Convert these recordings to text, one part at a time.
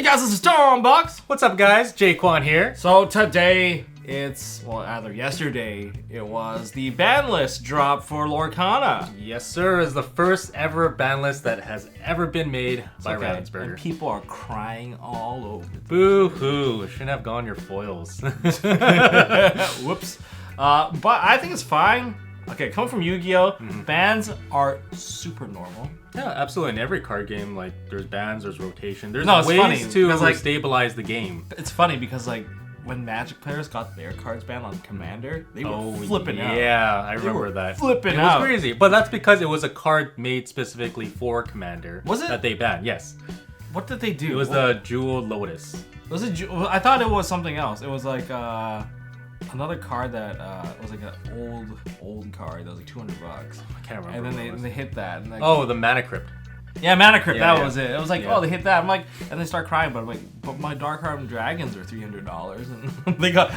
Hey guys, this is Stormbox. What's up, guys? Jaquan here. So today, yesterday, it was the Banlist drop for Lorcana. Yes, sir. Is the first ever ban list that has ever been made by And Ravensburger. people are crying all over. Boo-hoo. Shouldn't have gone your foils. Whoops. But I think it's fine. Okay, coming from Yu-Gi-Oh, bans are super normal. Yeah, absolutely. In every card game, like, there's bans, there's rotation. There's It's ways funny, to because, stabilize the game. It's funny because, when Magic players got their cards banned on Commander, they were flipping out. Yeah, I remember that. Flipping It out. was crazy. But that's because it was a card made specifically for Commander. Was it? That they banned, yes. What did they do? It was the Jeweled Lotus. Was it? I thought it was something else. It was like another card that was like an old card that was like $200. I can't remember. And then they hit that. And the Mana Crypt. Yeah, Mana Crypt. Yeah, that was it. It was like, Yeah. they hit that. I'm like, and they start crying, but I'm like, but my Dark Harm Dragons are $300, and they got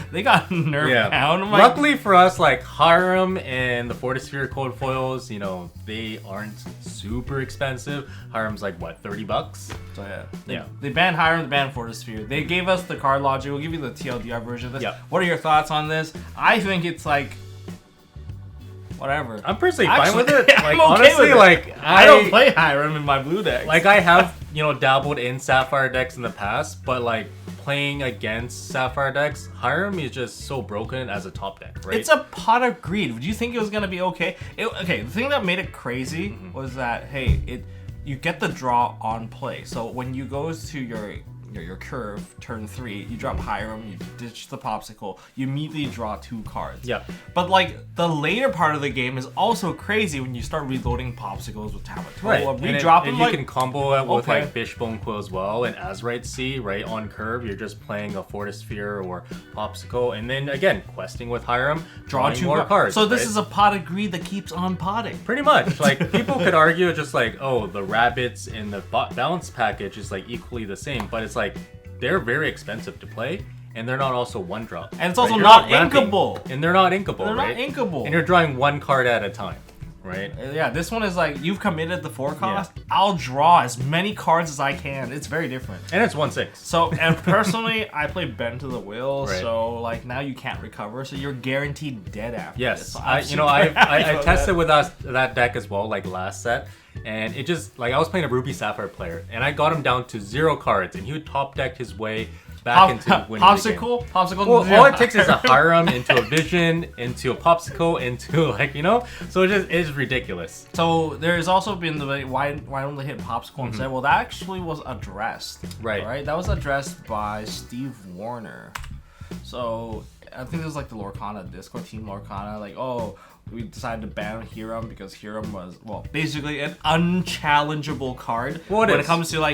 nerfed down. I'm like, luckily for us, like Hiram and the Fortisphere code foils, they aren't super expensive. Hiram's like what, $30? So Yeah. They banned Hiram, they banned Fortisphere. They gave us the card logic. We'll give you the TLDR version of this. Yeah. What are your thoughts on this? I think it's like, whatever. I'm personally fine with it. I'm Like, okay honestly, with it. like I don't play Hiram in my blue deck. Like, I have dabbled in Sapphire decks in the past, but like playing against Sapphire decks, Hiram is just so broken as a top deck, right? It's a pot of greed. Would you think it was gonna be okay? The thing that made it crazy was that you get the draw on play. So when you go to your curve, turn 3, you drop Hiram, you ditch the Popsicle, you immediately draw 2 cards. Yeah. But the later part of the game is also crazy when you start reloading Popsicles with Tamatoa, Right. redrop them. And you can combo it with okay. like Fishbone Quill as well, and Azurite Sea, right on curve. You're just playing a Fortisphere or Popsicle, and then again questing with Hiram, draw drawing 2 more cards. So this right? is a pot of greed that keeps on potting. Pretty much. Like, people could argue just like, oh, the rabbits in the balance package is like equally the same, but it's like they're very expensive to play, and they're not also one drop. And it's also You're not ramping, inkable. and they're not inkable. They're right? not inkable. And you're drawing 1 card at a time, right? Yeah, this one is like, you've committed the 4 cost. Yeah. I'll draw as many cards as I can. It's very different. And it's 1/6. So, and personally, I play Bend to the Will, Right. so like now you can't recover, so you're guaranteed dead after Yes, this. So I tested with that deck as well, like last set, and it just, like, I was playing a Ruby Sapphire player, and I got him down to 0 cards, and he would top deck his way back into winning the game. Popsicle. Well, all it takes is a Hiram into a Vision, into a Popsicle, into so it just is ridiculous. So there's also been the why don't they hit Popsicle instead? Well, that actually was addressed. Right. That was addressed by Steve Warner. So I think it was like the Lorcana Discord, Team Lorcana, like, oh, we decided to ban Hiram because Hiram was, basically an unchallengeable card. When it comes to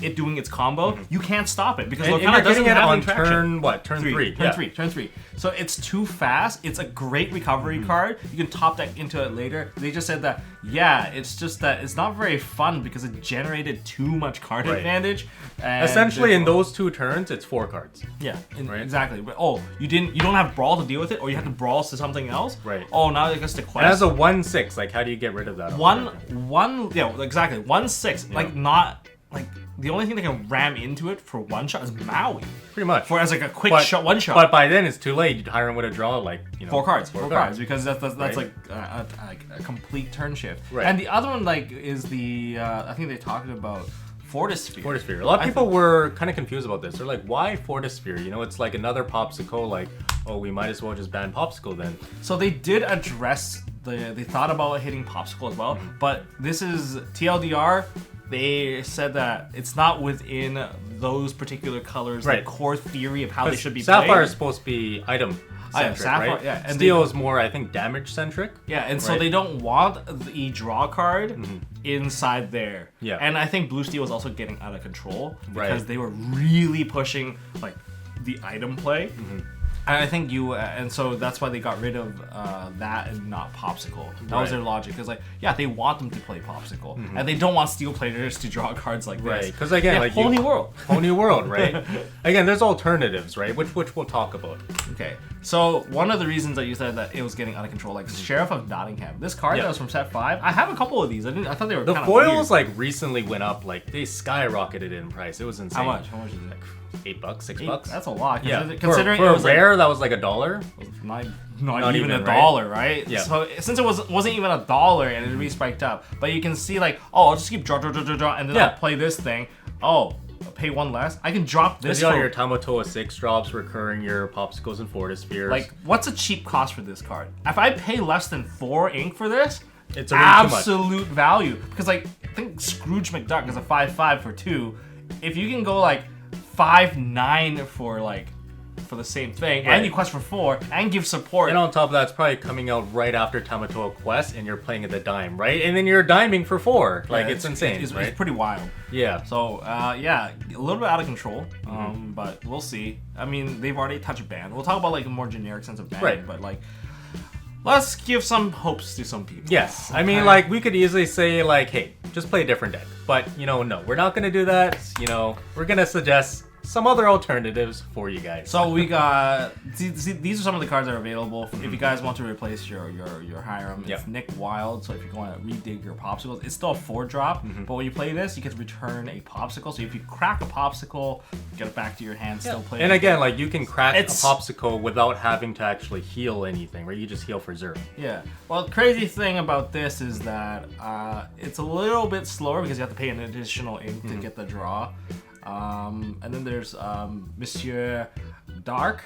it doing its combo, you can't stop it because Lorcana doesn't have any traction. Turn 3. Turn 3. So it's too fast. It's a great recovery card. You can top deck into it later. They just said that, it's just that it's not very fun because it generated too much card advantage. And essentially, in those 2 turns, it's 4 cards. Yeah, exactly. But you don't have Brawl to deal with it, or you have to Brawl to something else. Right. Oh, now it gets to quest. And as a 1/6, like, how do you get rid of that? Exactly. 1/6. Like, not like the only thing that can ram into it for one shot is Maui. Pretty much. For as like a quick shot, one shot. But by then it's too late. Hiram would have drawn 4 cards. 4 cards because that's like a complete turn shift. Right. And the other one is the I think they talked about Fortisphere. A lot of people were kind of confused about this. They're like, why Fortisphere? It's like another Popsicle. Like, oh, we might as well just ban Popsicle then. So they did address they thought about hitting Popsicle as well, but this is TLDR. They said that it's not within those particular colors, the core theory of how they should be played. Sapphire is supposed to be item centric, right? Yeah. And Steel is more, I think, damage centric. Yeah, and so they don't want the draw card inside there. Yeah. And I think Blue Steel was also getting out of control because they were really pushing like the item play. And I think and so that's why they got rid of that and not Popsicle. That was their logic. Because they want them to play Popsicle, and they don't want Steel players to draw cards like this. Right. Because again, whole new world, right? Again, there's alternatives, right? Which we'll talk about. Okay. So one of the reasons that you said that it was getting out of control, like Sheriff of Nottingham, this card that was from set 5, I have a couple of these. I thought they were The kind of foils like recently went up, like they skyrocketed in price. It was insane. How much? How much is it? $8, $6. That's a lot. Yeah, Considering for it a was rare, that was like $1. Not even a right? dollar, right? Yeah. So since it wasn't even a dollar and it re-spiked up, but you can see like, oh, I'll just keep draw, and then I'll play this thing. Oh, I'll pay 1 less. I can drop this. All your Tamatoa 6 drops, recurring your Popsicles and Fortispheres. Like, what's a cheap cost for this card? If I pay less than 4 ink for this, it's absolute value. Because like, I think Scrooge McDuck is a 5/5 for 2. If you can go like 5/9 for the same thing, and you quest for 4 and give support. And on top of that, it's probably coming out right after Tamatoa Quest, and you're playing at the dime, right? And then you're diming for 4. Like, it's insane, right? It's pretty wild. Yeah. So, yeah, a little bit out of control, but we'll see. I mean, they've already touched ban. We'll talk about, like, a more generic sense of ban, but, like, let's give some hopes to some people. Yes. Okay. I mean, like, we could easily say, like, hey, just play a different deck. But, no, we're not going to do that. We're going to suggest some other alternatives for you guys. So we got these are some of the cards that are available if you guys want to replace your Hiram. It's Nick Wild. So if you're going to redig your popsicles, it's still a 4-drop. But when you play this, you can return a popsicle. So if you crack a popsicle, get it back to your hand, still play. And again, like you can crack a popsicle without having to actually heal anything, right? You just heal for 0. Yeah. Well, the crazy thing about this is that it's a little bit slower because you have to pay an additional ink to get the draw. And then there's Monsieur Dark.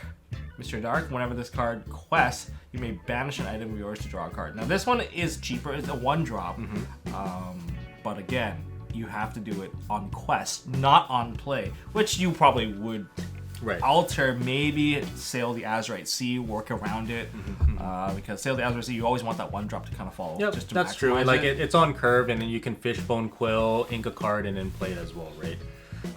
Whenever this card quests, you may banish an item of yours to draw a card. Now this one is cheaper. It's a 1-drop. But again, you have to do it on quest, not on play, which you probably would alter. Maybe Sail the Azurite Sea, work around it, because Sail the Azurite Sea, you always want that 1-drop to kind of follow. Yep, that's true. Like it's on curve, and then you can Fishbone Quill, ink a card, and then play it as well, right?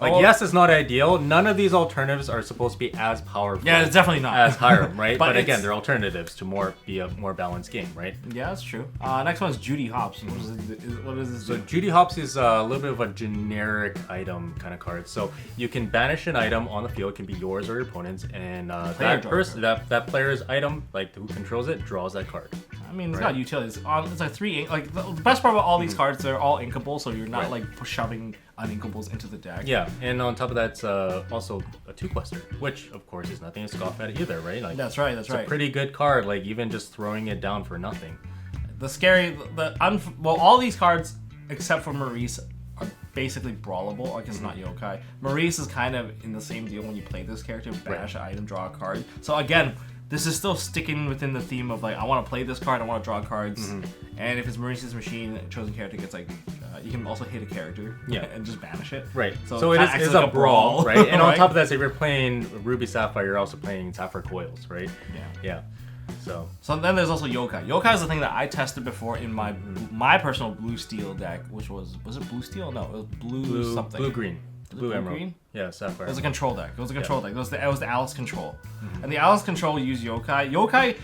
Like, yes, it's not ideal. None of these alternatives are supposed to be as powerful. Yeah, it's definitely not. As Hiram, right? but again, they're alternatives to be a more balanced game, right? Yeah, that's true. Next one is Judy Hopps. What is this? So Judy Hopps is a little bit of a generic item kind of card. So you can banish an item on the field. It can be yours or your opponent's, and that player's item, like who controls it, draws that card. I mean, it's got utility. It's like 3 ink. Like the best part about all these cards, they're all inkable, so you're not like shoving uninkables into the deck. Yeah, and on top of that, it's also a 2-quester, which of course is nothing to scoff at either, right? Like that's right. It's a pretty good card. Like even just throwing it down for nothing. All these cards except for Maurice are basically brawlable. Like it's not yokai. Maurice is kind of in the same deal when you play this character, banish an item, draw a card. So again, this is still sticking within the theme of like I want to play this card, I want to draw cards, and if it's Maurice's machine, chosen character gets like you can also hit a character, and just banish it. Right. So it is like a brawl, right? And on top of that, if you're playing Ruby Sapphire, you're also playing Sapphire Coils, right? Yeah. So then there's also yokai. Yokai is the thing that I tested before in my personal blue steel deck, which was it blue steel? No, it was blue something. Blue green. Blue emerald. Green? Yeah, Sapphire. It was a control deck. It was the Alice control. And the Alice control used yokai. Yokai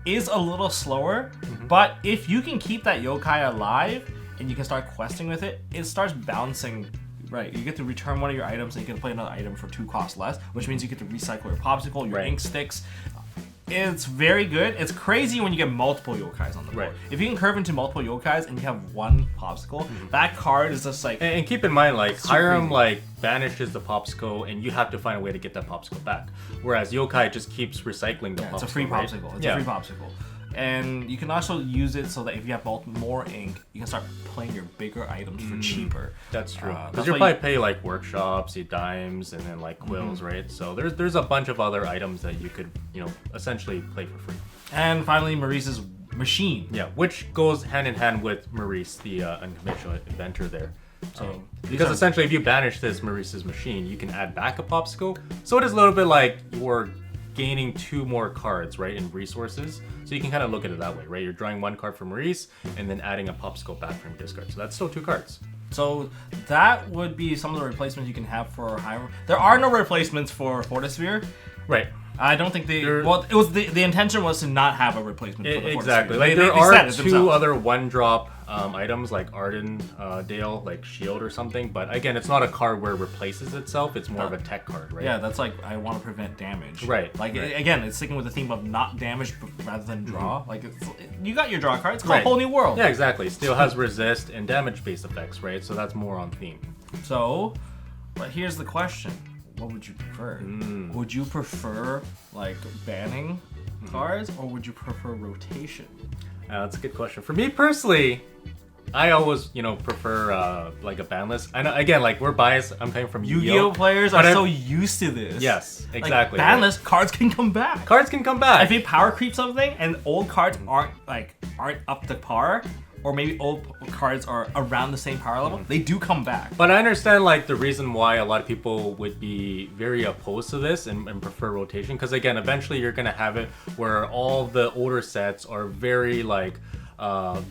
is a little slower, but if you can keep that yokai alive and you can start questing with it, it starts bouncing. Right, you get to return one of your items and you can play another item for 2 costs less, which means you get to recycle your popsicle, your ink sticks. It's very good. It's crazy when you get multiple yokais on the board. If you can curve into multiple yokais and you have 1 popsicle, that card is just like... And keep in mind, like, Hiram, like, banishes the popsicle and you have to find a way to get that popsicle back. Whereas yokai just keeps recycling the popsicle. It's a free popsicle. It's a free popsicle. And you can also use it so that if you have more ink, you can start playing your bigger items for cheaper. That's true. Because you'll probably pay like workshops, dimes, and then like quills, right? So there's a bunch of other items that you could, essentially play for free. And finally, Maurice's machine. Yeah, which goes hand in hand with Maurice, the unconventional inventor there. So, because essentially if you banish this Maurice's machine, you can add back a popsicle. So it is a little bit like you're gaining 2 more cards, right, in resources. So you can kind of look at it that way, right? You're drawing 1 card from Maurice and then adding a popsicle back from your discard. So that's still 2 cards. So that would be some of the replacements you can have for Hiram. There are no replacements for Fortisphere. Right. I don't think it was the intention was to not have a replacement for the Exactly. Fortisphere. Like there are 2 other 1-drop items like Dale, like shield or something. But again, it's not a card where it replaces itself. It's more of a tech card, right? Yeah, that's like I want to prevent damage. Right. Like right. again, it's sticking with the theme of not damage rather than draw. Like you got your draw card. It's called a whole new world. Yeah, exactly. Still has resist and damage-based effects, right? So that's more on theme. So, but here's the question: what would you prefer? Would you prefer like banning cards, or would you prefer rotation? That's a good question. For me personally, I always, prefer like a ban list. I know, again, like we're biased. I'm coming from Yu-Gi-Oh players are so used to this. Yes, exactly. Like, ban list cards can come back. Cards can come back. If you power creep something and old cards aren't up to par, or maybe old cards are around the same power level, they do come back. But I understand like the reason why a lot of people would be very opposed to this and prefer rotation, because again, eventually you're gonna have it where all the older sets are very like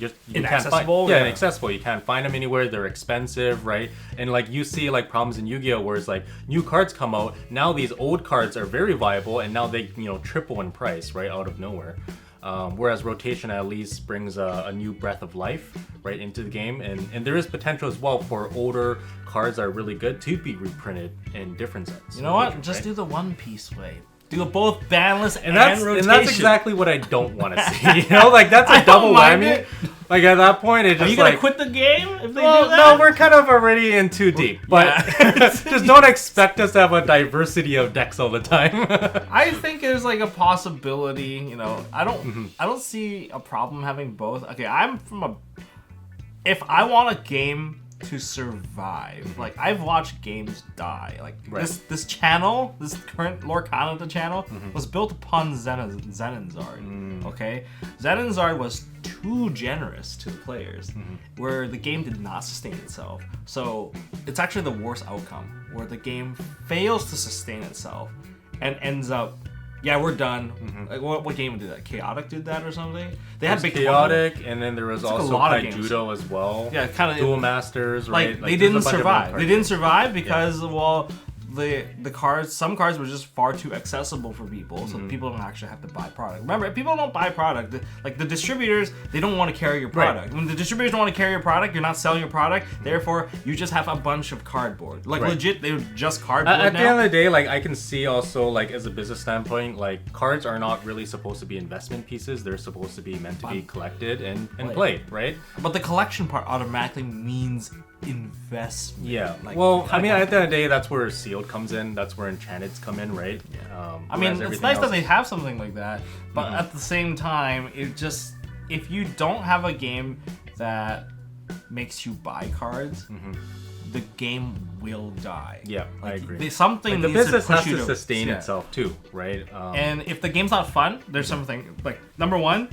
just inaccessible. Inaccessible. You can't find them anywhere. They're expensive, right? And like you see like problems in Yu-Gi-Oh where it's like new cards come out. Now these old cards are very viable, and now they triple in price right out of nowhere. Whereas rotation at least brings a new breath of life right into the game, and there is potential as well for older cards that are really good to be reprinted in different sets. You know what? Just do the One Piece way. Do both banlist and rotation. And that's exactly what I don't want to see. Like that's a double whammy. Like at that point, it just are you gonna quit the game if they do that? No, we're kind of already in too deep. But just don't expect us to have a diversity of decks all the time. I think there's like a possibility. I don't see a problem having both. Okay, if I want a game to survive, like I've watched games die. Like this channel, this current Lorcana channel was built upon Zenonzard. Okay, Zenonzard was too generous to the players, where the game did not sustain itself. So it's actually the worst outcome, where the game fails to sustain itself and ends up. Yeah, we're done. Like, what game did that? Chaotic did that or something? They had big Chaotic, and then there was also Judo as well. Yeah, kind of Duel Masters, right? Like they didn't survive. They didn't survive because the cards, some cards were just far too accessible for people, so people don't actually have to buy product. Remember, if people don't buy product, like the distributors, they don't want to carry your product. When the distributors don't want to carry your product, you're not selling your product, therefore you just have a bunch of cardboard. Like legit, they're just cardboard At the end of the day, like I can see also like as a business standpoint, like cards are not really supposed to be investment pieces. They're supposed to be meant to be collected and played, right? But the collection part automatically means investment. Yeah. Well, I mean, at the end of the day, that's where sealed comes in. That's where enchanteds come in, right? I mean, it's nice that they have something like that, but at the same time, if you don't have a game that makes you buy cards, the game will die. Yeah, I agree. The business has to sustain itself too, right? And if the game's not fun, there's something like number one.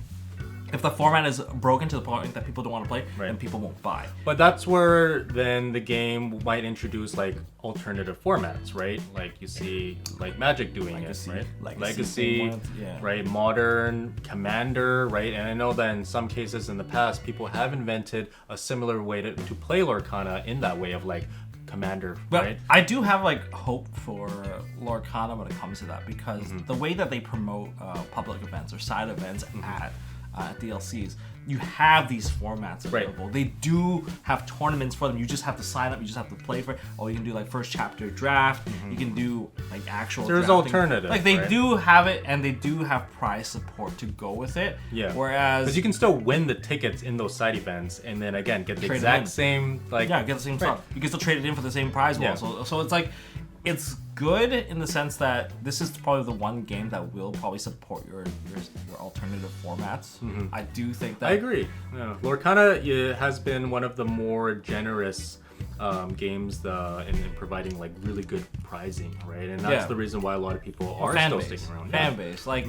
If the format is broken to the point that people don't want to play, then people won't buy. But that's where then the game might introduce like alternative formats, right? Like you see like Magic doing it, right? Legacy, right? Modern, Commander, right? And I know that in some cases in the past, people have invented a similar way to play Lorcana in that way of like Commander, right? I do have like hope for Lorcana when it comes to that, because the way that they promote public events or side events at DLCs, you have these formats available. They do have tournaments for them. You just have to sign up. You just have to play for it. Or you can do like first chapter draft. You can do like actual. There's alternatives. Like they do have it, and they do have prize support to go with it. Yeah. Whereas, because you can still win the tickets in those side events, and then again get the exact same get the same stuff. You can still trade it in for the same prize wall. So it's like. It's good in the sense that this is probably the one game that will probably support your alternative formats. I do think that. I agree. Yeah. Lorcana has been one of the more generous games in providing like really good prizing, right? And that's the reason why a lot of people are still sticking around. Fan base. Like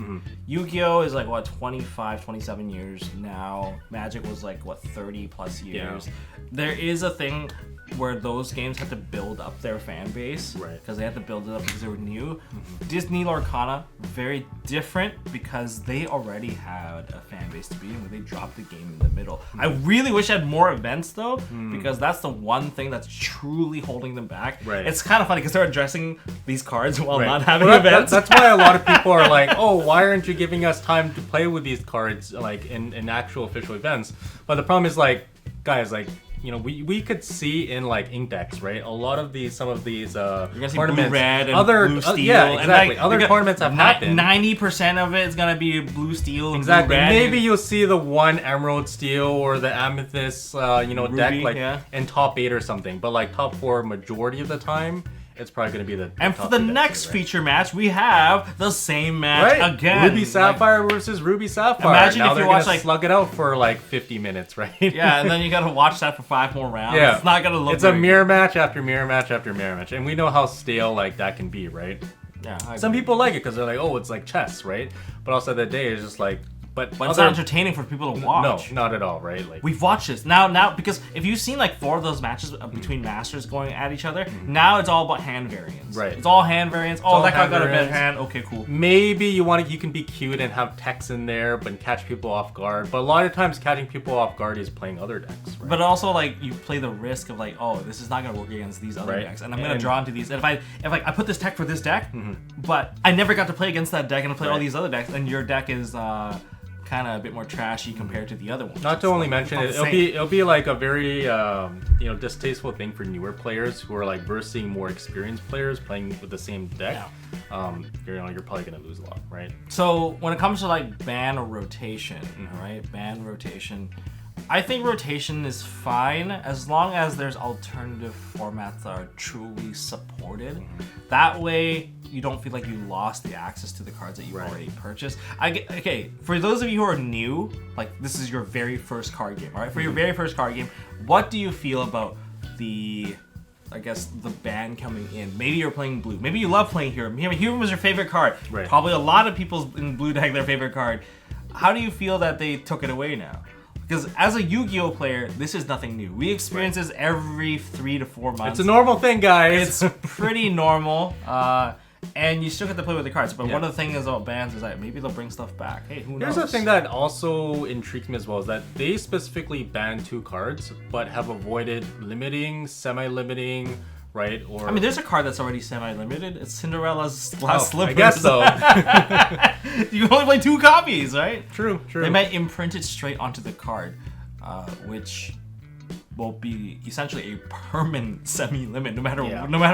Yu-Gi-Oh is like what 25, 27 years now. Magic was like what 30 plus years. Yeah. There is a thing where those games had to build up their fan base, right? Because they had to build it up because they were new. Disney Lorcana, very different because they already had a fan base to begin with. They dropped the game in the middle. I really wish I had more events though, because that's the one thing that's truly holding them back. Right. It's kind of funny because they're addressing these cards while not having events. That's why a lot of people are like, oh, why aren't you giving us time to play with these cards like in actual official events? But the problem is like, guys, like, you know, we could see in like ink decks, right? A lot of some of these You're gonna see tournaments, blue, red, and other blue steel. yeah, and exactly. like, Other tournaments have happened. 90% of it is gonna be blue steel. And Exactly. Blue, red, Maybe you'll see the one emerald steel or the amethyst, you know, Ruby, deck like yeah. in top 8 or something. But like top 4, majority of the time, it's probably gonna be the. And top for the 2 decks next here, right? feature match, we have the same match Right. again. Ruby Sapphire versus Ruby Sapphire. Imagine now if they're you watch, gonna like- slug it out for like 50 minutes, right? Yeah, and then you gotta watch that for 5 more rounds. Yeah. It's not gonna look. It's a very mirror match after mirror match after mirror match, and we know how stale like that can be, right? good. Yeah, I Some agree. people like it because they're like, oh, it's like chess, right? But also the day is just like, but But it's other- not entertaining for people to watch. No, not at all, right? Like We've watched this now because if you've seen like 4 of those matches between masters going at each other, now it's all about hand variants. Right. It's all hand variants. Oh, all that guy hand got a bad variants. hand. Okay, cool. maybe you can be cute and have text in there, but catch people off guard. But a lot of times, catching people off guard is playing other decks, right? But also like you play the risk of like, oh, this is not gonna work against these other Right. decks, and I'm gonna And- draw into these. And if like I put this tech for this deck, but I never got to play against that deck and I play all Right. these other decks, and your deck is kind of a bit more trashy compared to the other ones. Not to only mention not it, the it'll same. be like a very you know, distasteful thing for newer players who are like versing more experienced players playing with the same deck. You're probably gonna lose a lot, right? So when it comes to like ban or rotation, right? Ban rotation. I think rotation is fine as long as there's alternative formats that are truly supported. That way you don't feel like you lost the access to the cards that you've Right. already purchased. Okay, for those of you who are new, like this is your very first card game, all right? For your very first card game, what do you feel about the ban coming in? Maybe you're playing blue. Maybe you love playing Hiram. Hiram was your favorite card. Right. Probably a lot of people in blue deck their favorite card. How do you feel that they took it away now? Because as a Yu-Gi-Oh player, this is nothing new. We experience this every 3 to 4 months. It's a normal thing, guys. It's pretty normal. And you still get to play with the cards. But Yeah. one of the things about bans is that maybe they'll bring stuff back. Hey, who knows? Here's the thing that also intrigues me as well is that they specifically banned 2 cards, but have avoided limiting, semi-limiting, right? Or I mean, there's a card that's already semi-limited. It's Cinderella's Last Slippers. I guess so. You can only play 2 copies, right? True. They might imprint it straight onto the card, which will be essentially a permanent semi-limit, no matter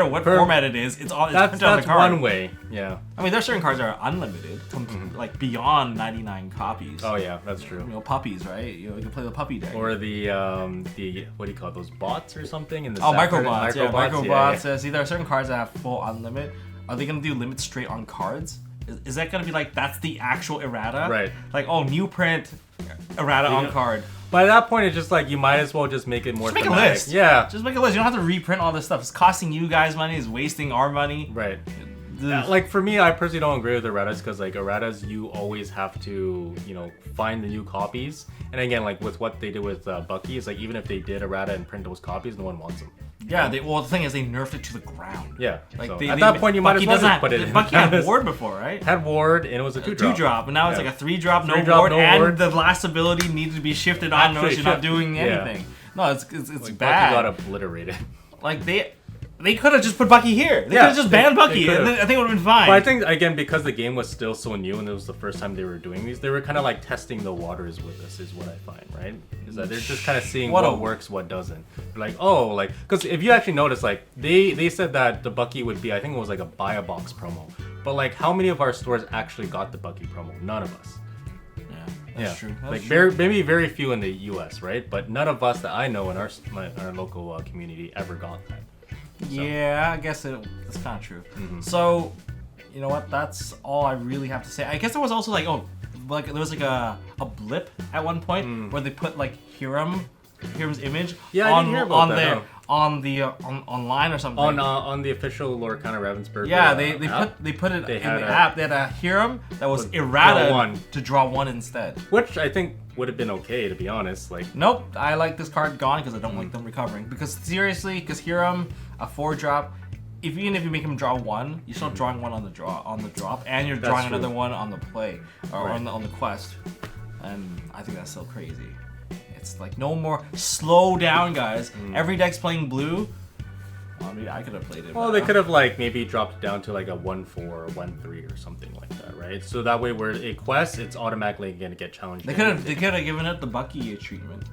what format it is. It's printed on the That's card. one way. Yeah. I mean, there are certain cards that are unlimited, like beyond 99 copies. Oh yeah, that's true. You know, puppies, right? You can play the puppy deck. Or the what do you call those bots or something in the Microbots. Microbots. Yeah. See, there are certain cards that have full unlimit. Are they gonna do limits straight on cards? Is that gonna be like that's the actual errata? Right. Like, oh, new print errata on card. By that point, it's just like you might as well just make it more. Just make a thematic. list. Yeah. Just make a list. You don't have to reprint all this stuff. It's costing you guys money. It's wasting our money. Right. Ugh. Like for me, I personally don't agree with erratas because like erratas, you always have to find the new copies. And again, like with what they did with Bucky, is like even if they did errata and print those copies, no one wants them. Yeah, the thing is they nerfed it to the ground. Yeah. Like So they, at that point, you might as well just put it in. Bucky had ward before, right? Had ward and it was a 2-drop. 2-drop, and now it's Yeah. like a 3-drop, no 3-drop, ward, no and ward. the last ability needs to be shifted on. Actually Notice you're not shift. doing Yeah. anything. No, it's Like, bad. Bucky got obliterated. Like they could have just put Bucky here. They Yeah, could have just banned they Bucky. could've. And I think it would have been fine. But I think again because the game was still so new and it was the first time they were doing these, they were kind of like testing the waters with this. Is what I find, right? Is that they're just kind of seeing what works, what doesn't. They're like, oh, like because if you actually notice, like they said that the Bucky would be, I think it was like a buy a box promo. But like, how many of our stores actually got the Bucky promo? None of us. That's true. That's Like true. maybe very few in the U.S., right? But none of us that I know in our local community ever got that. So. Yeah, I guess it's kind of true. So, you know what? That's all I really have to say. I guess there was also like there was like a blip at one point where they put like Hiram's image Yeah, I didn't hear about that, no. on the online or something. On the official Lorcana Ravensburg. Yeah, app, they put it They in had the a- app. They had a Hiram that was Draw errata one. to draw 1 instead. which I think would have been okay to be honest. Like Nope, I like this card gone because I don't like them recovering. Because seriously, because Hiram, a 4-drop, even if you make him draw 1, you're still drawing 1 on the drop, and you're drawing true. another 1 on the play or Right. on the quest. And I think that's still crazy. It's like no more. Slow down, guys. Every deck's playing blue. Well, maybe I could have played it. well, but, they could have like maybe dropped it down to like a 1-4 or 1-3 or something like that, right? So that way, where a quest, it's automatically gonna get challenged. They could have given it the Bucky treatment.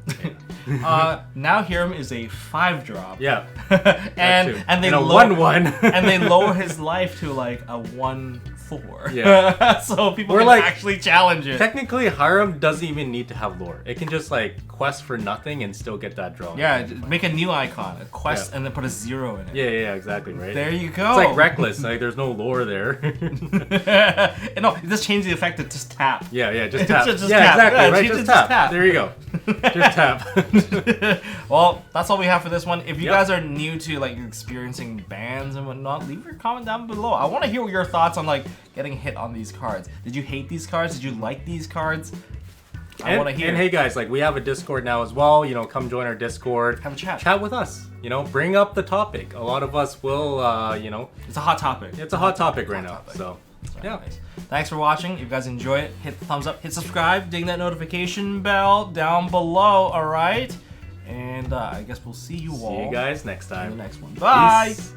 Now Hiram is a 5-drop. Yeah. and they a lower 1/1. and they lower his life to like a 1/4. Yeah. So people We're can like- actually challenge it. Technically, Hiram doesn't even need to have lore. It can just like quest for nothing and still get that draw. Yeah, make a new icon, a quest, Yeah. and then put a 0 in it. Yeah, exactly, right? There you go. It's like reckless. Like there's no lore there. No, it just change the effect to just tap. yeah, just tap. Just yeah, tap. exactly, Yeah, right? just Just tap. tap. There you go. Just tap. Well, that's all we have for this one. If you Yep. guys are new to like experiencing bans and whatnot, leave your comment down below. I want to hear your thoughts on like getting hit on these cards. Did you hate these cards? Did you like these cards? I want to hear. And hey guys, like we have a Discord now as well. You know, come join our Discord. Have a chat. Chat with us. You know, bring up the topic. A lot of us will. You know, It's a hot topic. it's a hot topic right now. topic. So Yeah. Thanks for watching. If you guys enjoy it, hit the thumbs up, hit subscribe, ding that notification bell down below. All right. And I guess we'll see you all see you guys next time. in the next one. Bye. Peace.